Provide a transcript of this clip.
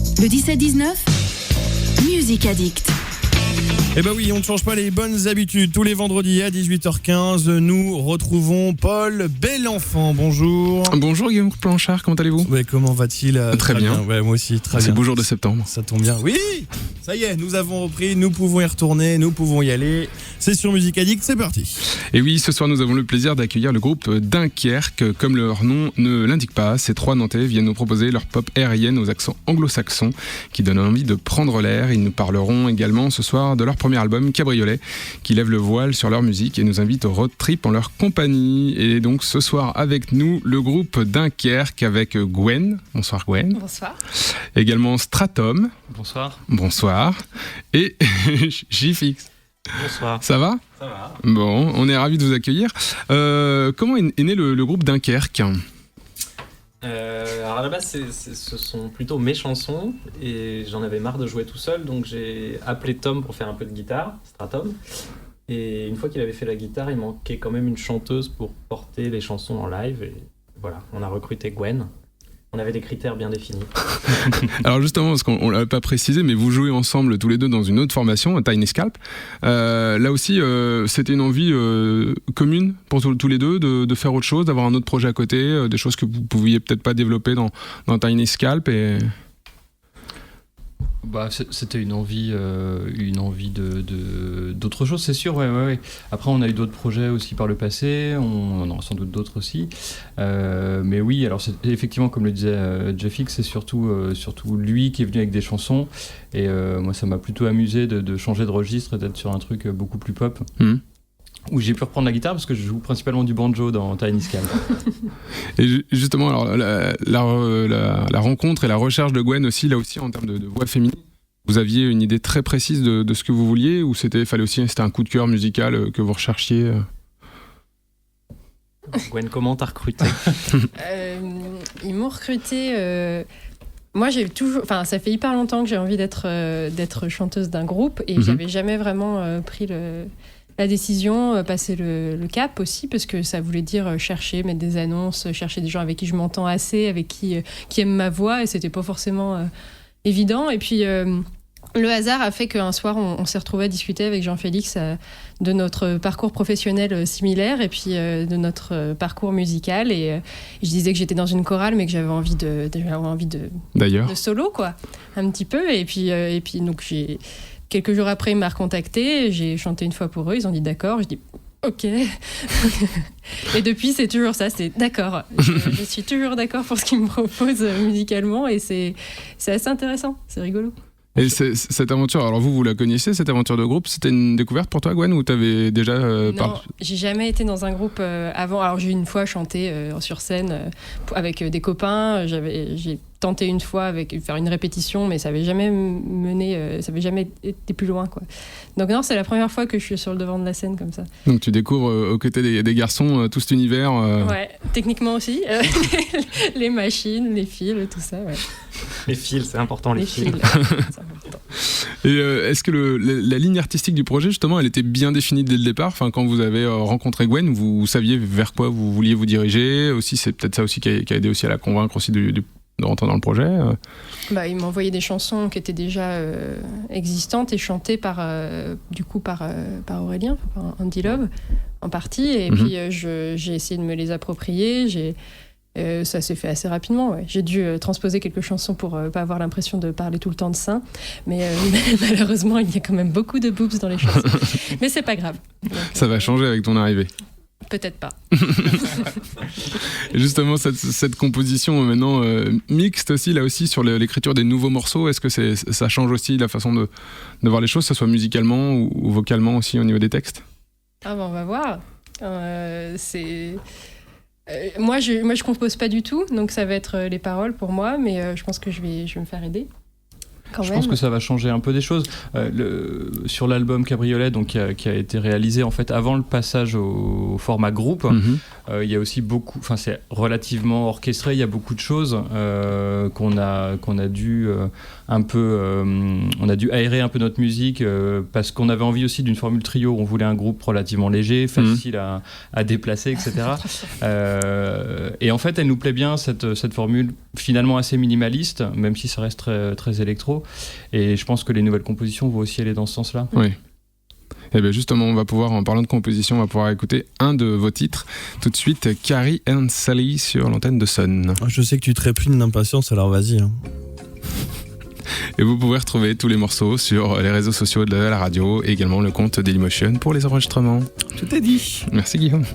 Le 17-19, Music Addict. Eh ben oui, on ne change pas les bonnes habitudes. Tous les vendredis à 18h15, nous retrouvons Paul Belenfant. Bonjour. Bonjour Guillaume Planchard, comment allez-vous ? Ouais, comment va-t-il ? Très bien. Ouais, moi aussi, très bien. C'est beau jour de septembre. Ça tombe bien. Oui, ça y est, nous avons repris, nous pouvons y retourner, nous pouvons y aller. C'est sur Music Addict, c'est parti. Et oui, ce soir nous avons le plaisir d'accueillir le groupe Dunkerque. Comme leur nom ne l'indique pas, ces trois Nantais viennent nous proposer leur pop aérienne aux accents anglo-saxons qui donnent envie de prendre l'air. Ils nous parleront également ce soir de leur premier album Cabriolet qui lève le voile sur leur musique et nous invite au road trip en leur compagnie. Et donc ce soir avec nous le groupe Dunkerque avec Gwen. Bonsoir Gwen. Bonsoir. Également Stratum. Bonsoir. Bonsoir. Et JFX. Bonsoir. Ça va ? Ça va. Bon, on est ravis de vous accueillir. Comment est né le groupe Dunkerque ? Alors à la base, ce sont plutôt mes chansons et j'en avais marre de jouer tout seul, donc j'ai appelé Tom pour faire un peu de guitare, Stratum. Et une fois qu'il avait fait la guitare, il manquait quand même une chanteuse pour porter les chansons en live. Et voilà, on a recruté Gwen. On avait des critères bien définis. Alors justement, parce qu'on ne l'avait pas précisé, mais vous jouez ensemble tous les deux dans une autre formation, Tiny Scalp. Là aussi, c'était une envie commune pour tous les deux de faire autre chose, d'avoir un autre projet à côté, des choses que vous ne pouviez peut-être pas développer dans Tiny Scalp. Et... Bah, c'était une envie d'autre chose, c'est sûr. Ouais. Après, on a eu d'autres projets aussi par le passé, on en aura sans doute d'autres aussi. Mais oui, alors c'est, effectivement, comme le disait JFX, c'est surtout lui qui est venu avec des chansons. Et moi, ça m'a plutôt amusé de changer de registre et d'être sur un truc beaucoup plus pop. Où j'ai pu reprendre la guitare parce que je joue principalement du banjo dans Tiny Scalp. Et justement, alors, la rencontre et la recherche de Gwen aussi, là aussi en termes de voix féminine, vous aviez une idée très précise de ce que vous vouliez ou c'était un coup de cœur musical que vous recherchiez Gwen, comment t'as recruté ? Ils m'ont recruté... Moi, ça fait hyper longtemps que j'ai envie d'être chanteuse d'un groupe et j'avais jamais vraiment pris la décision, passer le cap aussi, parce que ça voulait dire chercher, mettre des annonces, chercher des gens avec qui je m'entends assez, avec qui aiment ma voix, et c'était pas forcément évident. Et puis le hasard a fait qu'un soir on s'est retrouvés à discuter avec Jean-Félix de notre parcours professionnel similaire et puis de notre parcours musical, et je disais que j'étais dans une chorale mais que j'avais envie de solo, quoi, un petit peu, et puis donc quelques jours après, il m'a recontacté, j'ai chanté une fois pour eux, ils ont dit d'accord, je dis ok. Et depuis, c'est toujours ça, c'est d'accord. Je suis toujours d'accord pour ce qu'ils me proposent musicalement, et c'est assez intéressant, c'est rigolo. Et cette aventure, alors vous la connaissiez, cette aventure de groupe, c'était une découverte pour toi, Gwen, ou t'avais déjà Non, j'ai jamais été dans un groupe avant. Alors j'ai une fois chanté sur scène avec des copains, j'ai tenté une fois faire une répétition, mais ça n'avait jamais mené, ça n'avait jamais été plus loin, quoi. Donc non, c'est la première fois que je suis sur le devant de la scène comme ça. Donc tu découvres aux côtés des garçons tout cet univers. Ouais, techniquement aussi, les machines, les fils, tout ça. Ouais. Les fils, c'est important, les fils. C'est important. Et est-ce que la ligne artistique du projet, justement, elle était bien définie dès le départ ? Enfin, quand vous avez rencontré Gwen, vous saviez vers quoi vous vouliez vous diriger. Aussi, c'est peut-être ça aussi qui a aidé aussi à la convaincre aussi de rentrer dans le projet. Il m'a envoyé des chansons qui étaient déjà existantes et chantées par Aurélien, par Andy Love en partie. Et puis j'ai essayé de me les approprier. Ça s'est fait assez rapidement. Ouais. J'ai dû transposer quelques chansons pour pas avoir l'impression de parler tout le temps de seins. Mais malheureusement, il y a quand même beaucoup de boobs dans les chansons. Mais c'est pas grave. Donc, ça va changer avec ton arrivée. Peut-être pas. Et justement, cette composition maintenant mixte aussi, là aussi, sur l'écriture des nouveaux morceaux, est-ce que ça change aussi la façon de voir les choses, que ce soit musicalement ou vocalement aussi au niveau des textes ? On va voir. Moi, je compose pas du tout, donc ça va être les paroles pour moi, mais je pense que je vais me faire aider. Je pense que ça va changer un peu des choses. Sur l'album Cabriolet, donc, qui a été réalisé en fait avant le passage au format groupe, il y a aussi beaucoup, enfin c'est relativement orchestré, il y a beaucoup de choses qu'on a dû un peu, on a dû aérer un peu notre musique parce qu'on avait envie aussi d'une formule trio. On voulait un groupe relativement léger, facile à déplacer, etc. Et en fait, elle nous plaît bien cette formule finalement assez minimaliste, même si ça reste très, très électro. Et je pense que les nouvelles compositions vont aussi aller dans ce sens-là. Oui. Et bien justement, on va pouvoir, en parlant de composition, on va pouvoir écouter un de vos titres. Tout de suite, Carrie and Sally sur l'antenne de Sun. Je sais que tu trépignes d'impatience, alors vas-y. Et vous pouvez retrouver tous les morceaux sur les réseaux sociaux de la radio et également le compte Dailymotion pour les enregistrements. Tout est dit. Merci Guillaume.